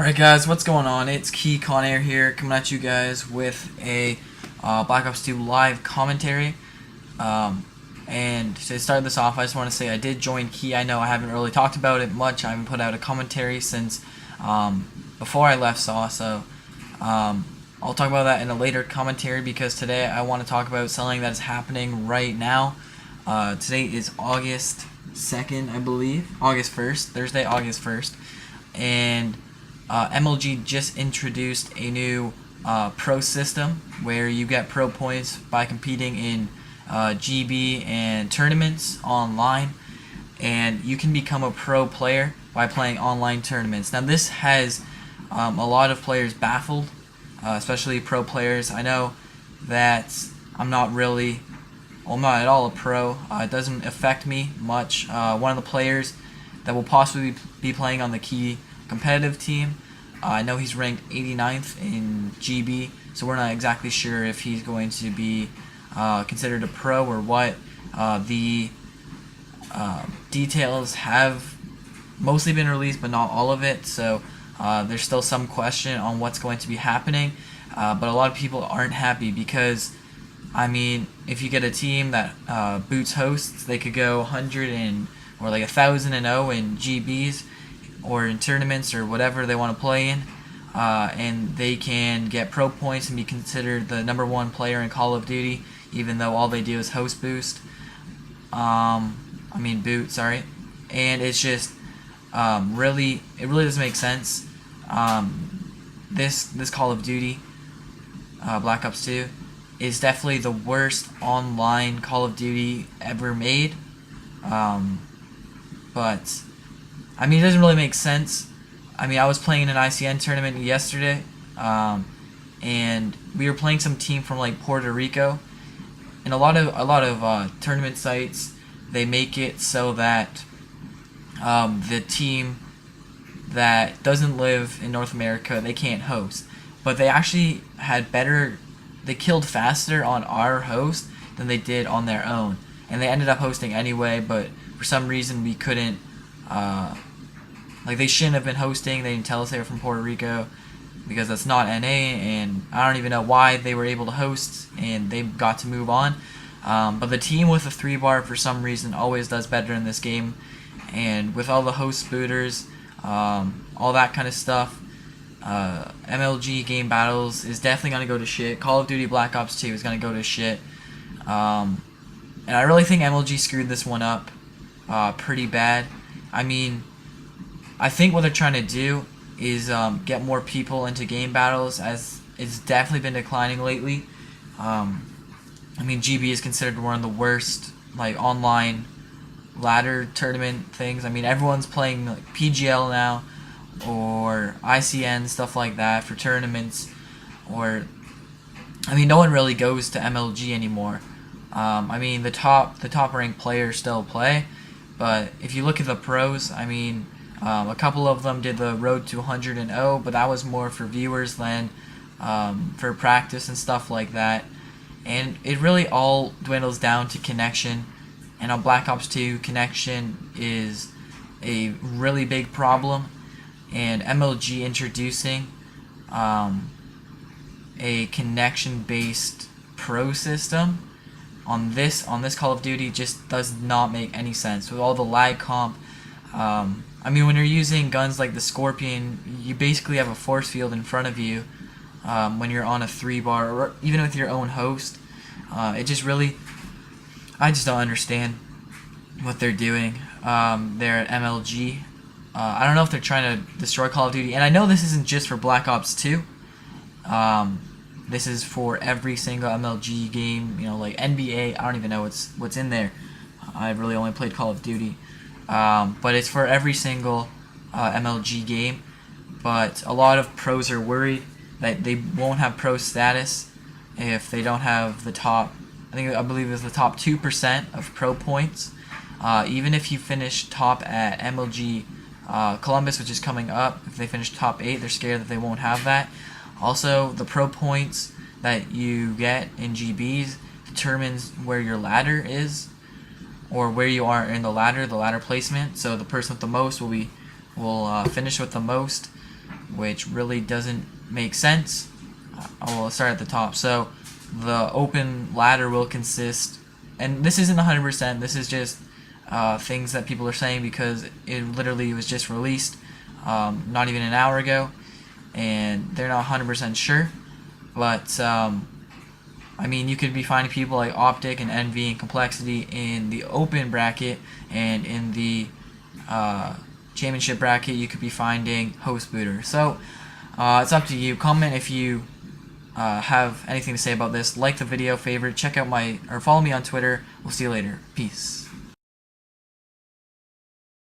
Alright guys, what's going on? It's Key Con Air here, coming at you guys with a Black Ops 2 live commentary. And to start this off, I just want to say I did join Key. I know I haven't really talked about it much. I haven't put out a commentary since before I left SAW, so I'll talk about that in a later commentary because today I want to talk about something that is happening right now. Today is August 2nd, I believe. August 1st, Thursday, August 1st. And MLG just introduced a new pro system where you get pro points by competing in GB and tournaments online, and you can become a pro player by playing online tournaments. Now this has a lot of players baffled, especially pro players. I know that I'm not at all a pro. It doesn't affect me much. One of the players that will possibly be playing on the Key competitive team, I know he's ranked 89th in GB, so we're not exactly sure if he's going to be considered a pro or what. The details have mostly been released, but not all of it, so there's still some question on what's going to be happening, but a lot of people aren't happy because, I mean, if you get a team that boots hosts, they could go 100 or like 1,000-0 in GBs or in tournaments or whatever they want to play in, and they can get pro points and be considered the #1 player in Call of Duty, even though all they do is host boot, sorry. And it's just it really doesn't make sense. This Call of Duty, Black Ops 2, is definitely the worst online Call of Duty ever made. But I mean, it doesn't really make sense. I mean, I was playing in an ICN tournament yesterday, and we were playing some team from like Puerto Rico, and a lot of tournament sites, they make it so that the team that doesn't live in North America, they can't host, but they actually they killed faster on our host than they did on their own, and they ended up hosting anyway, but for some reason we couldn't. They shouldn't have been hosting. They didn't tell us they were from Puerto Rico because that's not NA, and I don't even know why they were able to host and they got to move on. But the team with a 3-bar for some reason always does better in this game, and with all the host booters, all that kind of stuff, MLG game battles is definitely going to go to shit. Call of Duty Black Ops 2 is going to go to shit. And I really think MLG screwed this one up pretty bad. I mean, I think what they're trying to do is get more people into game battles, as it's definitely been declining lately. I mean, GB is considered one of the worst online ladder tournament things. I mean, everyone's playing PGL now or ICN, stuff like that for tournaments. Or, I mean, no one really goes to MLG anymore. I mean, the top ranked players still play, but if you look at the pros, I mean, a couple of them did the road to 100-0, but that was more for viewers than for practice and stuff like that. And it really all dwindles down to connection. And on Black Ops 2, connection is a really big problem. And MLG introducing a connection-based pro system on this Call of Duty just does not make any sense with all the lag comp. I mean, when you're using guns like the Scorpion, you basically have a force field in front of you when you're on a 3-bar, or even with your own host. I just don't understand what they're doing there at MLG. I don't know if they're trying to destroy Call of Duty, and I know this isn't just for Black Ops 2. This is for every single MLG game, like NBA. I don't even know what's in there. I've really only played Call of Duty. But it's for every single MLG game. But a lot of pros are worried that they won't have pro status if they don't have the top, I believe it's the top 2% of pro points. Even if you finish top at MLG Columbus, which is coming up, if they finish top 8, they're scared that they won't have that. Also, the pro points that you get in GBs determines where your ladder is, or where you are in the ladder placement. So the person with the most will finish with the most. which really doesn't make sense. I'll start at the top. So the open ladder will consist, and this isn't 100%, this is just things that people are saying because it literally was just released not even an hour ago, and they're not 100% sure. But I mean, you could be finding people like Optic and Envy and Complexity in the open bracket, and in the championship bracket you could be finding Host Booter. So it's up to you. Comment if you have anything to say about this. Like the video, favorite, check out or follow me on Twitter. We'll see you later. Peace.